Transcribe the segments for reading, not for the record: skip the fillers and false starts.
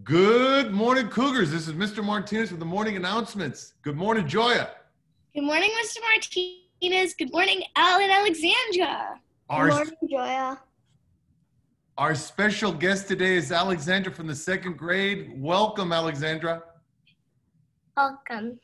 Good morning, Cougars. This is Mr. Martinez with the morning announcements. Good morning, Joya. Good morning, Mr. Martinez. Good morning, Elle and Alexandra. Our, Good morning, Joya. our special guest today is Alexandra from the second grade. Welcome, Alexandra. Welcome.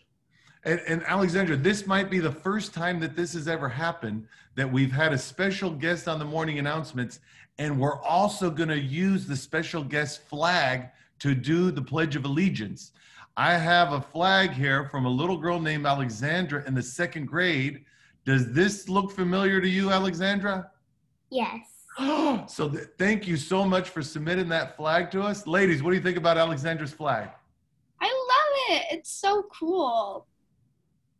And Alexandra, this might be the first time that this has ever happened, that we've had a special guest on the morning announcements, and we're also going to use the special guest flag to do the Pledge of Allegiance. I have a flag here from a little girl named Alexandra in the second grade. Does this look familiar to you, Alexandra? Yes. So thank you so much for submitting that flag to us. Ladies, what do you think about Alexandra's flag? I love it. It's so cool.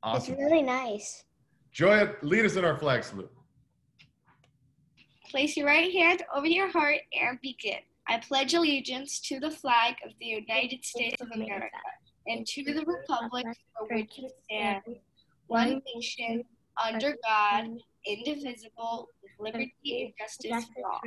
Awesome. It's really nice. Joya, lead us in our flag salute. Place your right hand over your heart and begin. I pledge allegiance to the flag of the United States of America and to the republic for which it stands, one nation, under God, indivisible, with liberty and justice for all.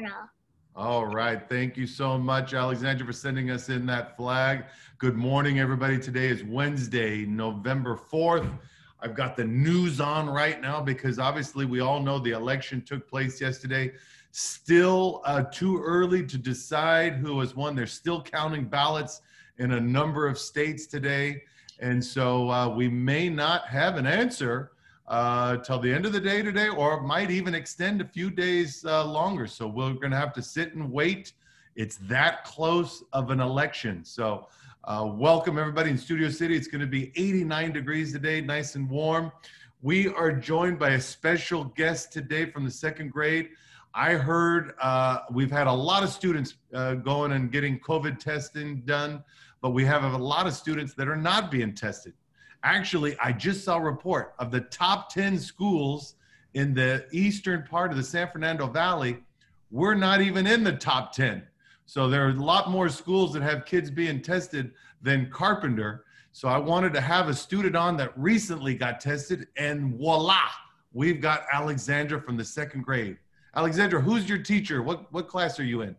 All right. Thank you so much, Alexandra, for sending us in that flag. Good morning, everybody. Today is Wednesday, November 4th. I've got the news on right now because obviously we all know the election took place yesterday. Still too early to decide who has won. They're still counting ballots in a number of states today. And so we may not have an answer till the end of the day today, or it might even extend a few days longer. So we're going to have to sit and wait. It's that close of an election. So welcome everybody in Studio City. It's going to be 89 degrees today, nice and warm. We are joined by a special guest today from the second grade. I heard we've had a lot of students going and getting COVID testing done, but we have a lot of students that are not being tested. Actually, I just saw a report of the top 10 schools in the eastern part of the San Fernando Valley. We're not even in the top 10. So there are a lot more schools that have kids being tested than Carpenter. So I wanted to have a student on that recently got tested, and voila, we've got Alexandra from the second grade. Alexandra, who's your teacher? What class are you in?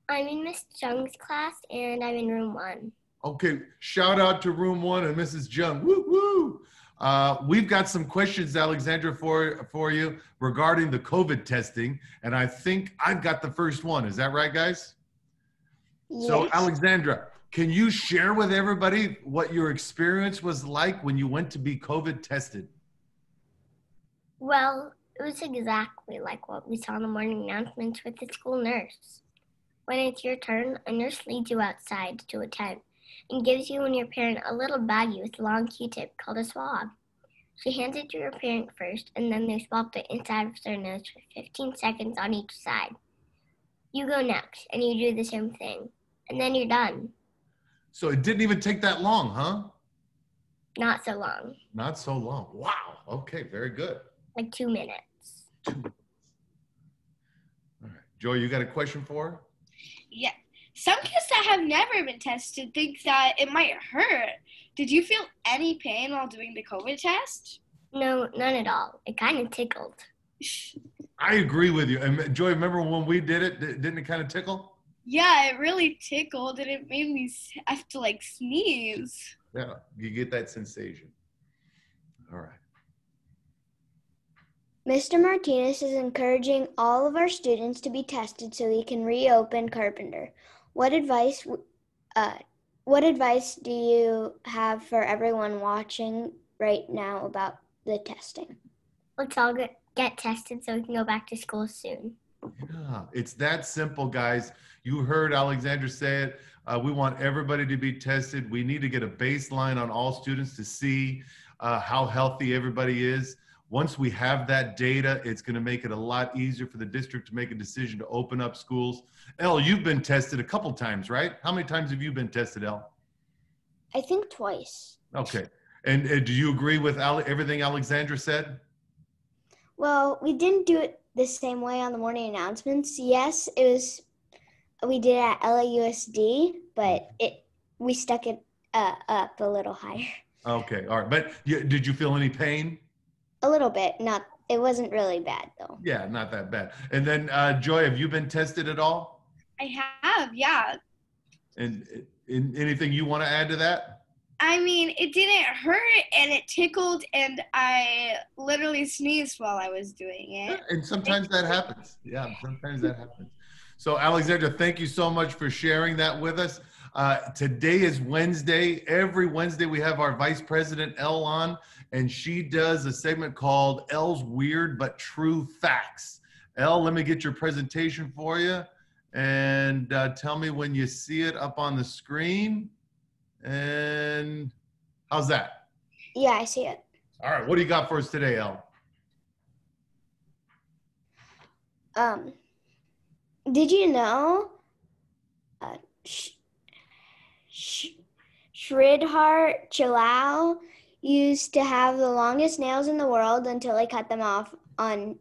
I'm in Miss Jung's class, and I'm in room 1. Okay, shout out to room 1 and Mrs. Jung. Woo woo! We've got some questions, Alexandra, for you regarding the COVID testing, and I think I've got the first one. Is that right, guys? Yes. So, Alexandra, can you share with everybody what your experience was like when you went to be COVID tested? Well, it was exactly like what we saw in the morning announcements with the school nurse. When it's your turn, a nurse leads you outside to a tent and gives you and your parent a little baggie with a long Q-tip called a swab. She hands it to your parent first, and then they swab the inside of their nose for 15 seconds on each side. You go next, and you do the same thing, and then you're done. So it didn't even take that long, huh? Not so long. Not so long. Wow. Okay, very good. Like 2 minutes. 2 minutes. All right. Joy, you got a question for her? Yeah. Some kids that have never been tested think that it might hurt. Did you feel any pain while doing the COVID test? No, none at all. It kind of tickled. I agree with you. And Joy, remember when we did it, didn't it kind of tickle? Yeah, it really tickled and it made me have to like sneeze. Yeah, you get that sensation. All right. Mr. Martinez is encouraging all of our students to be tested so he can reopen Carpenter. What advice do you have for everyone watching right now about the testing? Let's all get tested so we can go back to school soon. Yeah, it's that simple, guys. You heard Alexandra say it. We want everybody to be tested. We need to get a baseline on all students to see how healthy everybody is. Once we have that data, it's going to make it a lot easier for the district to make a decision to open up schools. Elle, you've been tested a couple times, right? How many times have you been tested, Elle? I think twice. Okay. And do you agree with everything Alexandra said? Well, we didn't do it the same way on the morning announcements. Yes, we did it at LAUSD, but we stuck it up a little higher. Okay, all right. But did you feel any pain? A little bit. It wasn't really bad though. Yeah, not that bad. And then Joy, have you been tested at all? I have, yeah. And anything you want to add to that? I mean, it didn't hurt and it tickled and I literally sneezed while I was doing it. And sometimes that happens. Yeah, sometimes that happens. So Alexandra, thank you so much for sharing that with us. Today is Wednesday. Every Wednesday we have our Vice President Elle on, and she does a segment called Elle's Weird But True Facts. Elle, let me get your presentation for you, and tell me when you see it up on the screen. And how's that? Yeah, I see it. All right, what do you got for us today, Elle? Did you know Sridhar Chalao used to have the longest nails in the world until he cut them off on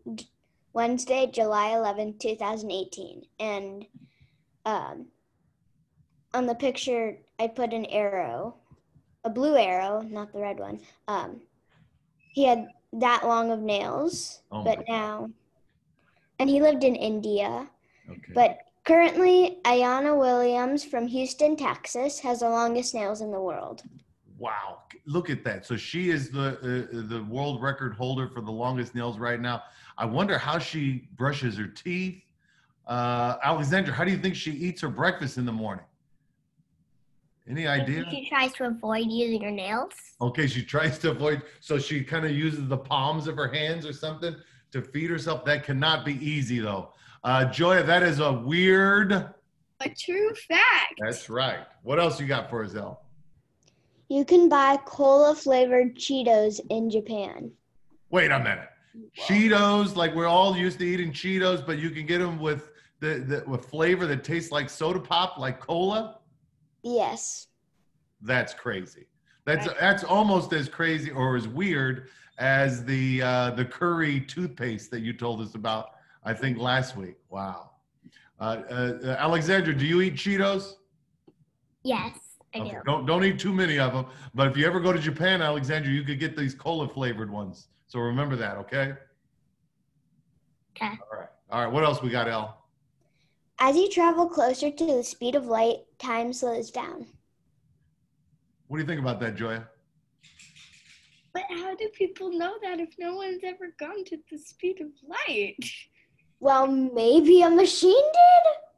Wednesday, July 11, 2018. And on the picture, I put an arrow, a blue arrow, not the red one. He had that long of nails, but now, and he lived in India. Okay. But currently, Ayanna Williams from Houston, Texas, has the longest nails in the world. Wow, look at that. So she is the world record holder for the longest nails right now. I wonder how she brushes her teeth. Alexandra, how do you think she eats her breakfast in the morning? Any idea? She tries to avoid using her nails. Okay, she tries to avoid, so she kind of uses the palms of her hands or something to feed herself. That cannot be easy though. Joya, that is a weird but true fact. That's right. What else you got for us, Elle? You can buy cola-flavored Cheetos in Japan. Wait a minute. Cheetos, like we're all used to eating Cheetos, but you can get them with with flavor that tastes like soda pop, like cola? Yes. That's crazy. That's almost as crazy or as weird as the curry toothpaste that you told us about, I think, last week. Wow. Alexandra, do you eat Cheetos? Yes, I do. Don't eat too many of them. But if you ever go to Japan, Alexandra, you could get these cola flavored ones. So remember that, okay? Okay. All right. What else we got, Elle? As you travel closer to the speed of light, time slows down. What do you think about that, Joya? But how do people know that if no one's ever gone to the speed of light? Well, maybe a machine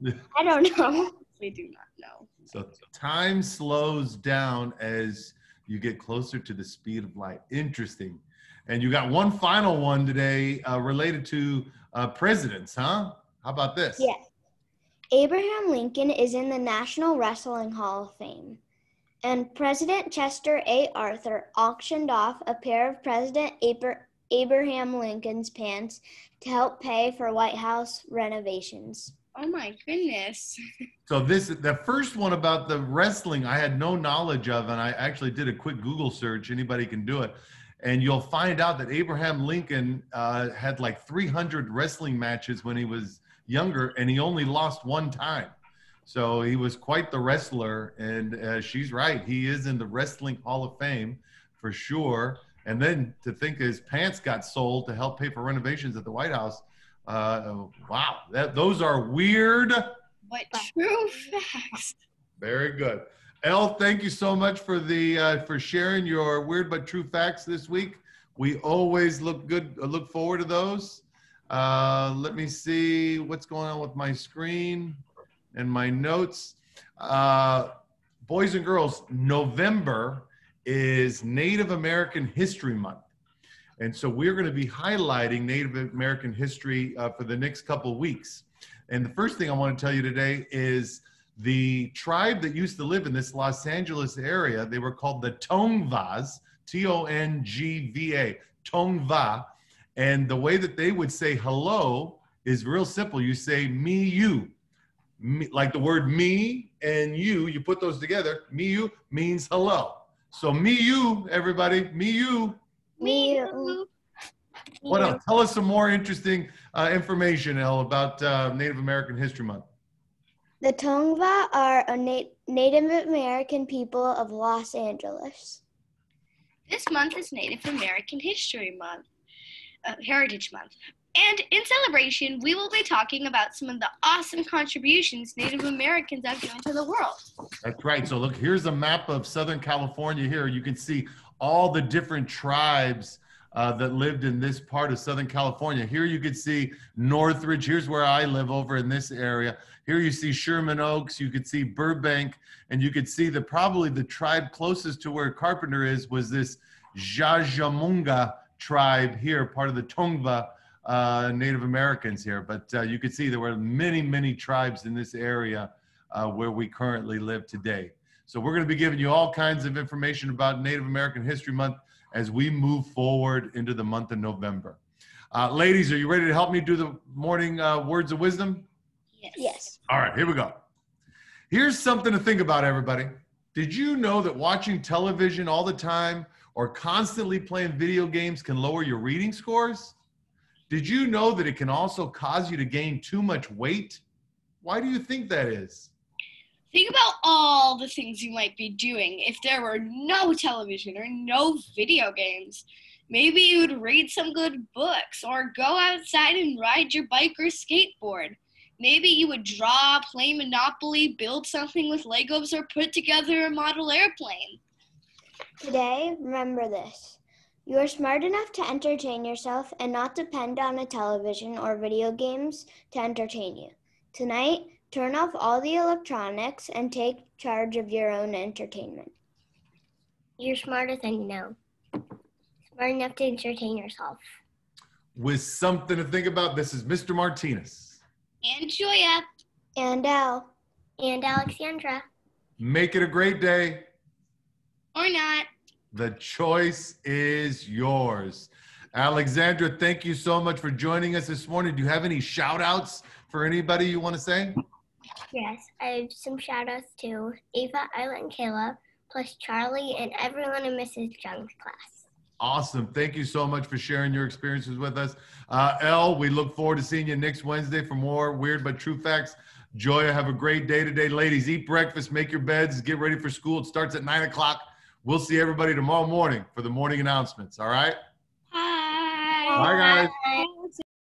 did? I don't know. We do not know. So time slows down as you get closer to the speed of light. Interesting. And you got one final one today related to presidents, huh? How about this? Yes. Abraham Lincoln is in the National Wrestling Hall of Fame. And President Chester A. Arthur auctioned off a pair of President Abraham Lincoln's pants to help pay for White House renovations. Oh my goodness. So the first one about the wrestling, I had no knowledge of, and I actually did a quick Google search. Anybody can do it. And you'll find out that Abraham Lincoln had like 300 wrestling matches when he was younger, and he only lost one time. So he was quite the wrestler, and she's right. He is in the Wrestling Hall of Fame for sure. And then to think his pants got sold to help pay for renovations at the White House. Wow, those are weird but true facts. Very good. Elle, thank you so much for for sharing your weird but true facts this week. We always look forward to those. Let me see what's going on with my screen and my notes. Boys and girls, November is Native American History Month. And so we're going to be highlighting Native American history for the next couple of weeks. And the first thing I want to tell you today is the tribe that used to live in this Los Angeles area, they were called the Tongvas, T-O-N-G-V-A, Tongva. And the way that they would say hello is real simple. You say me, you. Me, like the word me and you put those together. Me, you means hello. So me, you, everybody, me, you. Me. What else? Tell us some more interesting information, Elle, about Native American History Month. The Tongva are a Native American people of Los Angeles. This month is Native American History Month, Heritage Month. And in celebration, we will be talking about some of the awesome contributions Native Americans have given to the world. That's right. So look, here's a map of Southern California here. You can see all the different tribes that lived in this part of Southern California. Here you can see Northridge. Here's where I live over in this area. Here you see Sherman Oaks. You could see Burbank. And you could see that probably the tribe closest to where Carpenter is was this Jajamunga tribe here, part of the Tongva Native Americans here. But you could see there were many, many tribes in this area where we currently live today. So we're going to be giving you all kinds of information about Native American History Month as we move forward into the month of November. Ladies, are you ready to help me do the morning words of wisdom? Yes. All right, here we go. Here's something to think about, everybody. Did you know that watching television all the time or constantly playing video games can lower your reading scores? Did you know that it can also cause you to gain too much weight? Why do you think that is? Think about all the things you might be doing if there were no television or no video games. Maybe you would read some good books or go outside and ride your bike or skateboard. Maybe you would draw, play Monopoly, build something with Legos, or put together a model airplane. Today, remember this. You are smart enough to entertain yourself and not depend on a television or video games to entertain you. Tonight, turn off all the electronics and take charge of your own entertainment. You're smarter than you know. Smart enough to entertain yourself. With something to think about, this is Mr. Martinez. And Joya. And Elle. And Alexandra. Make it a great day. Or not. The choice is yours. Alexandra, thank you so much for joining us this morning. Do you have any shout outs for anybody you want to say? Yes, I have some shout outs to Ava, Isla, and Kayla, plus Charlie and everyone in Mrs. Jung's class. Awesome. Thank you so much for sharing your experiences with us. Elle, we look forward to seeing you next Wednesday for more Weird But True Facts. Joya, have a great day today. Ladies, eat breakfast, make your beds, get ready for school. It starts at 9 o'clock. We'll see everybody tomorrow morning for the morning announcements. All right? Bye. Bye, guys. Bye.